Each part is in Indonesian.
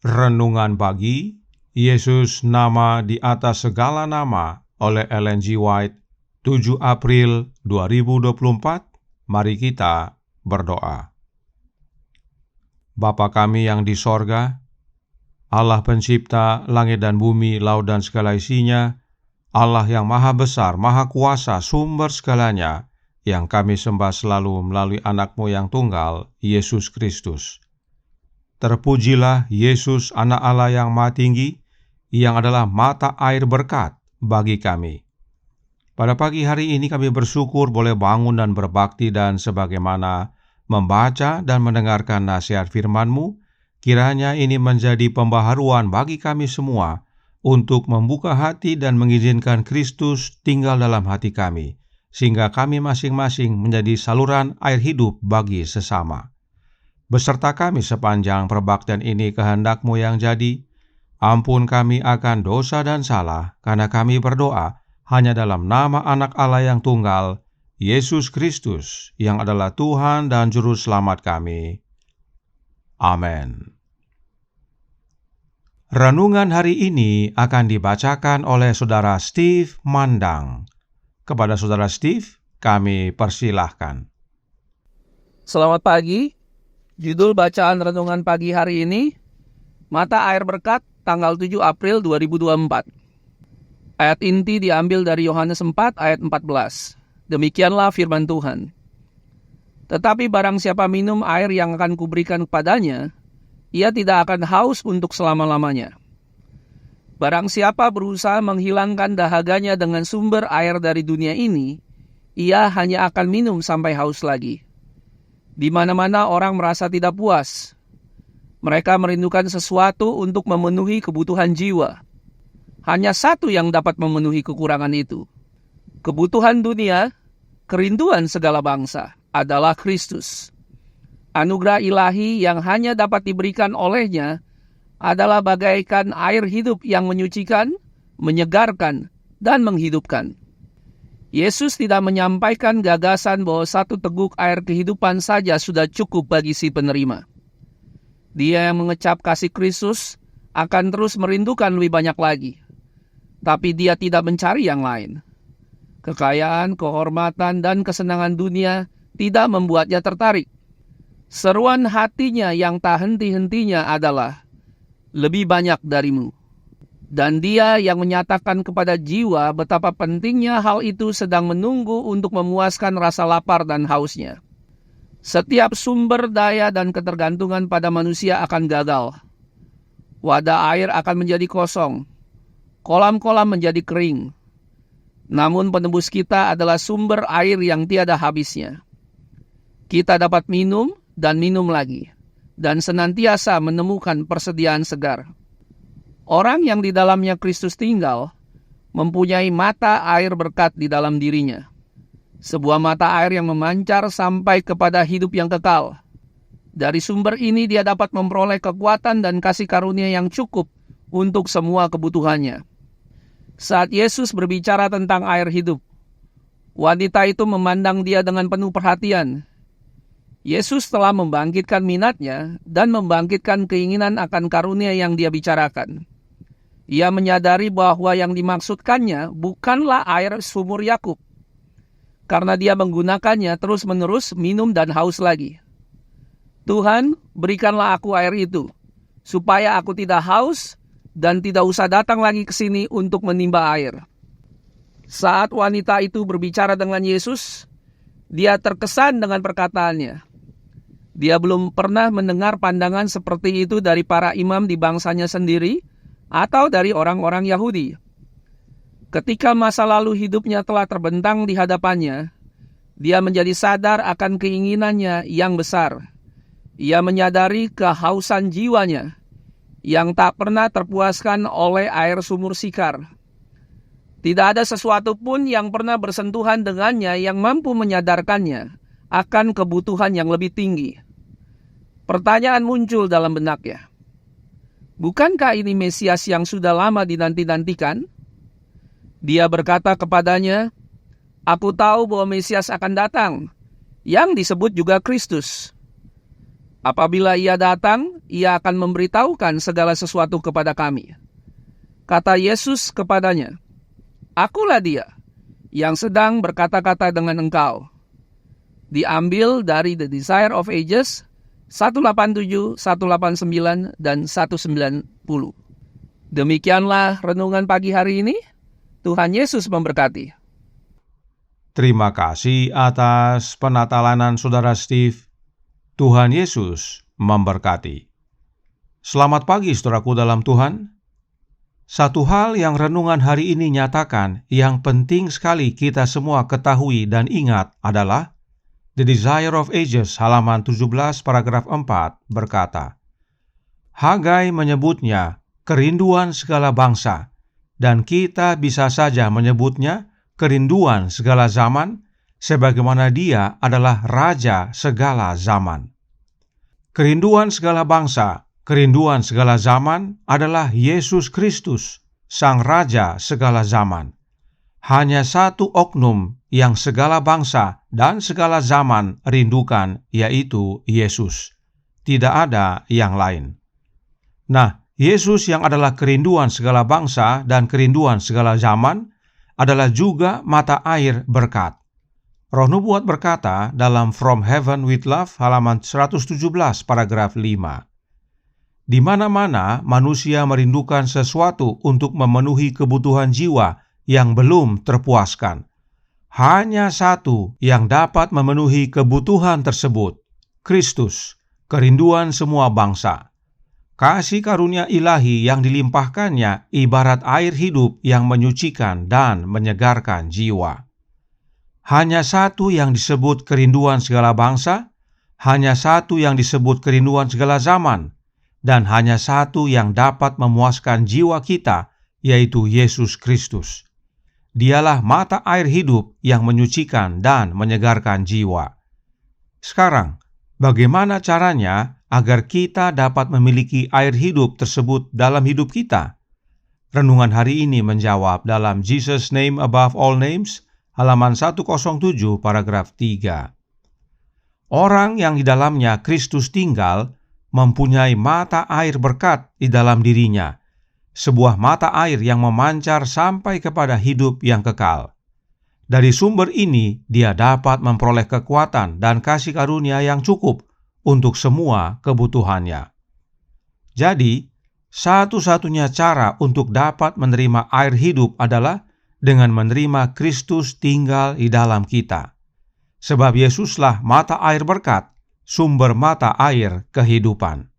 Renungan Pagi, Yesus Nama di Atas Segala Nama oleh Ellen G. White, 7 April 2024. Mari kita berdoa. Bapa kami yang di sorga, Allah pencipta langit dan bumi, laut dan segala isinya, Allah yang maha besar, maha kuasa, sumber segalanya, yang kami sembah selalu melalui anak-Mu yang tunggal, Yesus Kristus. Terpujilah Yesus, Anak Allah yang Maha Tinggi, yang adalah mata air berkat bagi kami. Pada pagi hari ini kami bersyukur boleh bangun dan berbakti, dan sebagaimana membaca dan mendengarkan nasihat firman-Mu, kiranya ini menjadi pembaharuan bagi kami semua untuk membuka hati dan mengizinkan Kristus tinggal dalam hati kami, sehingga kami masing-masing menjadi saluran air hidup bagi sesama. Beserta kami sepanjang perbaktian ini kehendak-Mu yang jadi. Ampun kami akan dosa dan salah, karena kami berdoa hanya dalam nama Anak Allah yang tunggal, Yesus Kristus, yang adalah Tuhan dan Juru Selamat kami. Amin. Renungan hari ini akan dibacakan oleh Saudara Steve Mandang. Kepada Saudara Steve, kami persilahkan. Selamat pagi. Judul bacaan renungan pagi hari ini, Mata Air Berkat, tanggal 7 April 2024. Ayat inti diambil dari Yohanes 4 ayat 14. Demikianlah firman Tuhan. Tetapi barang siapa minum air yang akan kuberikan kepadanya, ia tidak akan haus untuk selama-lamanya. Barang siapa berusaha menghilangkan dahaganya dengan sumber air dari dunia ini, ia hanya akan minum sampai haus lagi. Di mana-mana orang merasa tidak puas. Mereka merindukan sesuatu untuk memenuhi kebutuhan jiwa. Hanya satu yang dapat memenuhi kekurangan itu. Kebutuhan dunia, kerinduan segala bangsa, adalah Kristus. Anugerah ilahi yang hanya dapat diberikan olehnya adalah bagaikan air hidup yang menyucikan, menyegarkan, dan menghidupkan. Yesus tidak menyampaikan gagasan bahwa satu teguk air kehidupan saja sudah cukup bagi si penerima. Dia yang mengecap kasih Kristus akan terus merindukan lebih banyak lagi. Tapi dia tidak mencari yang lain. Kekayaan, kehormatan, dan kesenangan dunia tidak membuatnya tertarik. Seruan hatinya yang tak henti-hentinya adalah, lebih banyak darimu. Dan dia yang menyatakan kepada jiwa betapa pentingnya hal itu sedang menunggu untuk memuaskan rasa lapar dan hausnya. Setiap sumber daya dan ketergantungan pada manusia akan gagal. Wadah air akan menjadi kosong. Kolam-kolam menjadi kering. Namun penebus kita adalah sumber air yang tiada habisnya. Kita dapat minum dan minum lagi, dan senantiasa menemukan persediaan segar. Orang yang di dalamnya Kristus tinggal, mempunyai mata air berkat di dalam dirinya. Sebuah mata air yang memancar sampai kepada hidup yang kekal. Dari sumber ini dia dapat memperoleh kekuatan dan kasih karunia yang cukup untuk semua kebutuhannya. Saat Yesus berbicara tentang air hidup, wanita itu memandang dia dengan penuh perhatian. Yesus telah membangkitkan minatnya dan membangkitkan keinginan akan karunia yang dia bicarakan. Ia menyadari bahwa yang dimaksudkannya bukanlah air sumur Yakub, karena dia menggunakannya terus-menerus minum dan haus lagi. Tuhan, berikanlah aku air itu, supaya aku tidak haus dan tidak usah datang lagi ke sini untuk menimba air. Saat wanita itu berbicara dengan Yesus, dia terkesan dengan perkataannya. Dia belum pernah mendengar pandangan seperti itu dari para imam di bangsanya sendiri, atau dari orang-orang Yahudi. Ketika masa lalu hidupnya telah terbentang di hadapannya, dia menjadi sadar akan keinginannya yang besar. Ia menyadari kehausan jiwanya yang tak pernah terpuaskan oleh air sumur Sikar. Tidak ada sesuatu pun yang pernah bersentuhan dengannya yang mampu menyadarkannya akan kebutuhan yang lebih tinggi. Pertanyaan muncul dalam benaknya. Bukankah ini Mesias yang sudah lama dinanti-nantikan? Dia berkata kepadanya, Aku tahu bahwa Mesias akan datang, yang disebut juga Kristus. Apabila Ia datang, Ia akan memberitahukan segala sesuatu kepada kami. Kata Yesus kepadanya, "Akulah Dia yang sedang berkata-kata dengan engkau." Diambil dari The Desire of Ages 187, 189, dan 190. Demikianlah renungan pagi hari ini. Tuhan Yesus memberkati. Terima kasih atas penatalanan Saudara Steve. Tuhan Yesus memberkati. Selamat pagi saudaraku dalam Tuhan. Satu hal yang renungan hari ini nyatakan yang penting sekali kita semua ketahui dan ingat adalah The Desire of Ages halaman 17 paragraf 4 berkata, Hagai menyebutnya kerinduan segala bangsa, dan kita bisa saja menyebutnya kerinduan segala zaman, sebagaimana Dia adalah Raja segala zaman. Kerinduan segala bangsa, kerinduan segala zaman adalah Yesus Kristus, Sang Raja segala zaman. Hanya satu oknum yang segala bangsa dan segala zaman rindukan, yaitu Yesus. Tidak ada yang lain. Nah, Yesus yang adalah kerinduan segala bangsa dan kerinduan segala zaman adalah juga mata air berkat. Roh Nubuat berkata dalam From Heaven with Love halaman 117 paragraf 5. Di mana-mana manusia merindukan sesuatu untuk memenuhi kebutuhan jiwa yang belum terpuaskan. Hanya satu yang dapat memenuhi kebutuhan tersebut, Kristus, kerinduan semua bangsa. Kasih karunia ilahi yang dilimpahkannya ibarat air hidup yang menyucikan dan menyegarkan jiwa. Hanya satu yang disebut kerinduan segala bangsa, hanya satu yang disebut kerinduan segala zaman, dan hanya satu yang dapat memuaskan jiwa kita, yaitu Yesus Kristus. Dialah mata air hidup yang menyucikan dan menyegarkan jiwa. Sekarang, bagaimana caranya agar kita dapat memiliki air hidup tersebut dalam hidup kita? Renungan hari ini menjawab dalam Jesus' Name Above All Names, halaman 107 paragraf 3. Orang yang di dalamnya Kristus tinggal mempunyai mata air berkat di dalam dirinya, sebuah mata air yang memancar sampai kepada hidup yang kekal. Dari sumber ini, dia dapat memperoleh kekuatan dan kasih karunia yang cukup untuk semua kebutuhannya. Jadi, satu-satunya cara untuk dapat menerima air hidup adalah dengan menerima Kristus tinggal di dalam kita. Sebab Yesuslah mata air berkat, sumber mata air kehidupan.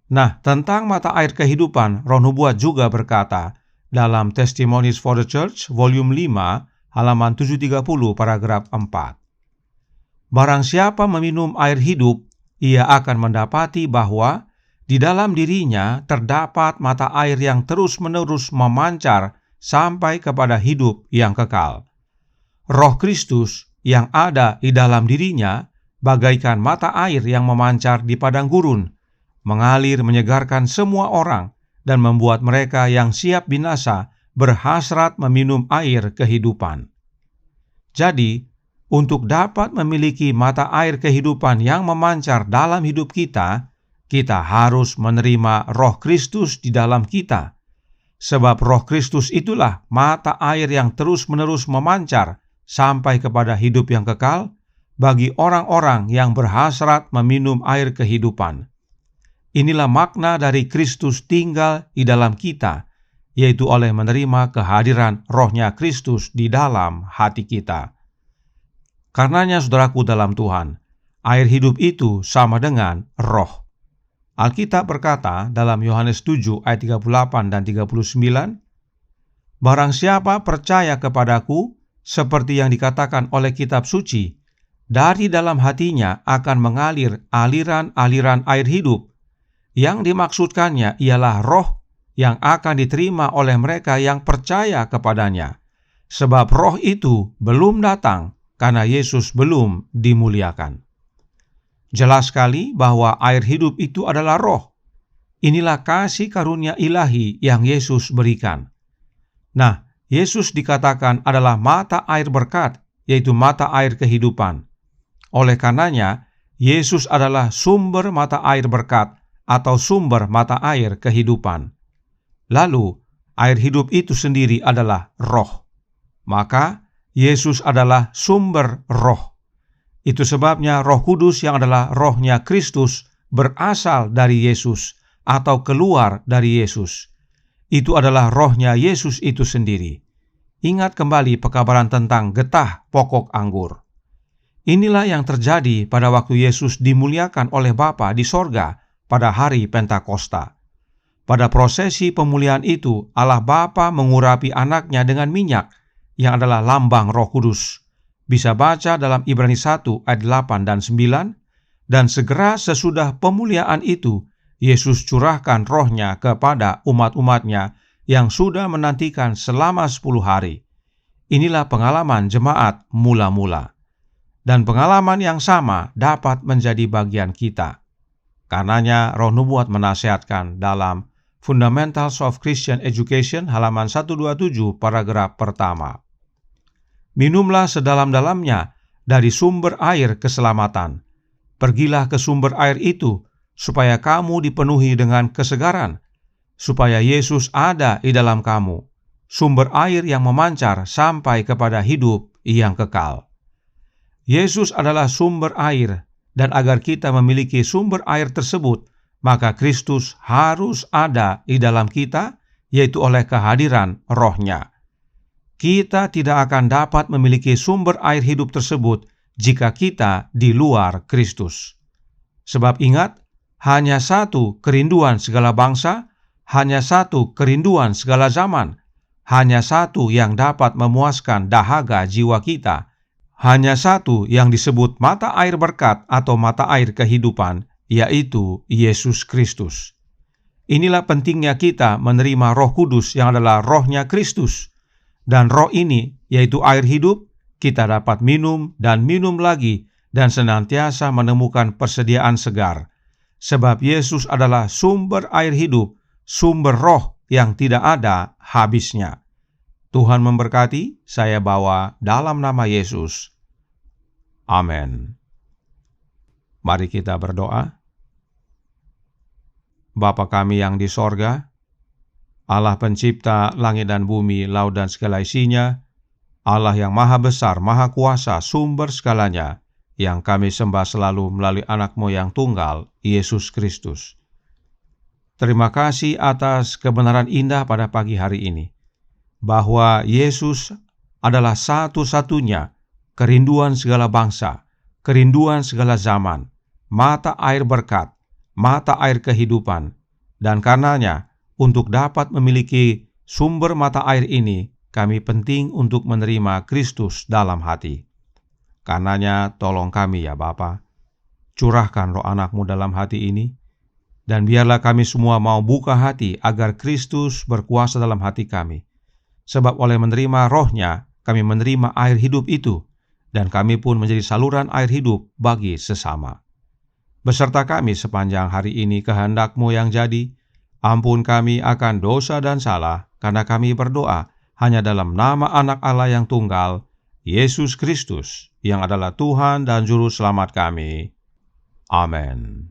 Nah, tentang mata air kehidupan, Roh Nubuat juga berkata dalam Testimonies for the Church, volume 5, halaman 730, paragraf 4. Barang siapa meminum air hidup, ia akan mendapati bahwa di dalam dirinya terdapat mata air yang terus-menerus memancar sampai kepada hidup yang kekal. Roh Kristus yang ada di dalam dirinya bagaikan mata air yang memancar di padang gurun, mengalir menyegarkan semua orang dan membuat mereka yang siap binasa berhasrat meminum air kehidupan. Jadi, untuk dapat memiliki mata air kehidupan yang memancar dalam hidup kita, kita harus menerima Roh Kristus di dalam kita. Sebab Roh Kristus itulah mata air yang terus-menerus memancar sampai kepada hidup yang kekal bagi orang-orang yang berhasrat meminum air kehidupan. Inilah makna dari Kristus tinggal di dalam kita, yaitu oleh menerima kehadiran Roh-Nya Kristus di dalam hati kita. Karenanya, saudaraku dalam Tuhan, air hidup itu sama dengan roh. Alkitab berkata dalam Yohanes 7 ayat 38 dan 39, Barang siapa percaya kepadaku, seperti yang dikatakan oleh kitab suci, dari dalam hatinya akan mengalir aliran-aliran air hidup. Yang dimaksudkannya ialah roh yang akan diterima oleh mereka yang percaya kepadanya. Sebab roh itu belum datang karena Yesus belum dimuliakan. Jelas sekali bahwa air hidup itu adalah roh. Inilah kasih karunia ilahi yang Yesus berikan. Nah, Yesus dikatakan adalah mata air berkat, yaitu mata air kehidupan. Oleh karenanya, Yesus adalah sumber mata air berkat atau sumber mata air kehidupan. Lalu, air hidup itu sendiri adalah roh. Maka, Yesus adalah sumber roh. Itu sebabnya Roh Kudus yang adalah rohnya Kristus berasal dari Yesus atau keluar dari Yesus. Itu adalah rohnya Yesus itu sendiri. Ingat kembali pekabaran tentang getah pokok anggur. Inilah yang terjadi pada waktu Yesus dimuliakan oleh Bapa di sorga pada hari Pentakosta. Pada prosesi pemulihan itu, Allah Bapa mengurapi anaknya dengan minyak yang adalah lambang Roh Kudus. Bisa baca dalam Ibrani 1 ayat 8 dan 9, dan segera sesudah pemuliaan itu, Yesus curahkan rohnya kepada umat-umatnya yang sudah menantikan selama 10 hari. Inilah pengalaman jemaat mula-mula. Dan pengalaman yang sama dapat menjadi bagian kita. Karenanya Roh Nubuat menasihatkan dalam Fundamentals of Christian Education halaman 127 paragraf pertama. Minumlah sedalam-dalamnya dari sumber air keselamatan. Pergilah ke sumber air itu supaya kamu dipenuhi dengan kesegaran, supaya Yesus ada di dalam kamu, sumber air yang memancar sampai kepada hidup yang kekal. Yesus adalah sumber air, dan agar kita memiliki sumber air tersebut, maka Kristus harus ada di dalam kita, yaitu oleh kehadiran Roh-Nya. Kita tidak akan dapat memiliki sumber air hidup tersebut jika kita di luar Kristus. Sebab ingat, hanya satu kerinduan segala bangsa, hanya satu kerinduan segala zaman, hanya satu yang dapat memuaskan dahaga jiwa kita, hanya satu yang disebut mata air berkat atau mata air kehidupan, yaitu Yesus Kristus. Inilah pentingnya kita menerima Roh Kudus yang adalah rohnya Kristus. Dan roh ini, yaitu air hidup, kita dapat minum dan minum lagi dan senantiasa menemukan persediaan segar. Sebab Yesus adalah sumber air hidup, sumber roh yang tidak ada habisnya. Tuhan memberkati, saya bawa dalam nama Yesus. Amin. Mari kita berdoa. Bapa kami yang di sorga, Allah pencipta langit dan bumi, laut dan segala isinya, Allah yang maha besar, maha kuasa, sumber segalanya, yang kami sembah selalu melalui anak-Mu yang tunggal, Yesus Kristus. Terima kasih atas kebenaran indah pada pagi hari ini, bahwa Yesus adalah satu-satunya kerinduan segala bangsa, kerinduan segala zaman, mata air berkat, mata air kehidupan, dan karenanya untuk dapat memiliki sumber mata air ini, kami penting untuk menerima Kristus dalam hati. Karenanya tolong kami ya Bapa, curahkan roh anak-Mu dalam hati ini, dan biarlah kami semua mau buka hati agar Kristus berkuasa dalam hati kami. Sebab oleh menerima rohnya, kami menerima air hidup itu, dan kami pun menjadi saluran air hidup bagi sesama. Beserta kami sepanjang hari ini kehendak-Mu yang jadi, ampun kami akan dosa dan salah, karena kami berdoa hanya dalam nama anak Allah yang tunggal, Yesus Kristus, yang adalah Tuhan dan Juru Selamat kami. Amin.